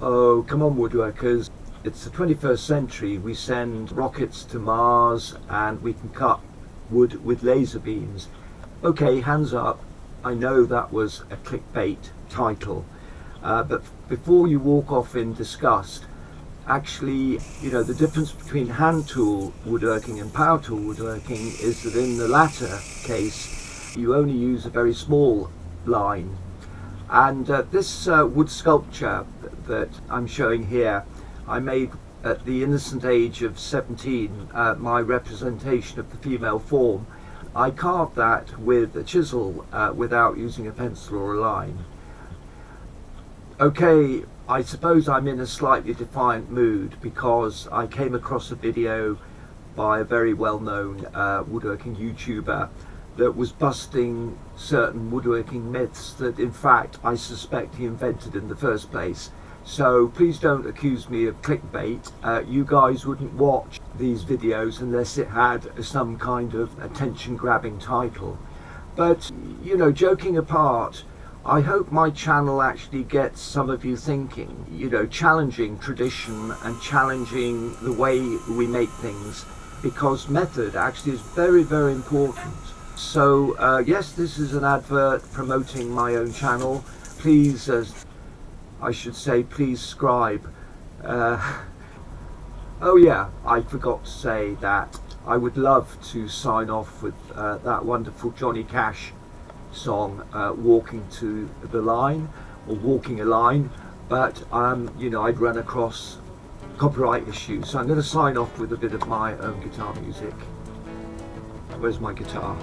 Oh, come on, woodworkers. It's the 21st century. We send rockets to Mars and we can cut wood with laser beams. Okay, hands up. I know that was a clickbait title. But before you walk off in disgust, actually, the difference between hand tool woodworking and power tool woodworking is that in the latter case, you only use a very small line. And this wood sculpture that I'm showing here, I made at the innocent age of 17, my representation of the female form. I carved that with a chisel without using a pencil or a line. Okay, I suppose I'm in a slightly defiant mood because I came across a video by a very well-known woodworking YouTuber that was busting certain woodworking myths that in fact I suspect he invented in the first place. So please don't accuse me of clickbait. You guys wouldn't watch these videos unless it had some kind of attention-grabbing title. But, joking apart, I hope my channel actually gets some of you thinking, challenging tradition and challenging the way we make things, because method actually is very, very important. So yes, this is an advert promoting my own channel. Please, I should say, please subscribe. Oh yeah, I forgot to say that I would love to sign off with that wonderful Johnny Cash song, Walking to the Line, or Walking a Line, but I'd run across copyright issues. So I'm going to sign off with a bit of my own guitar music. Where's my guitar?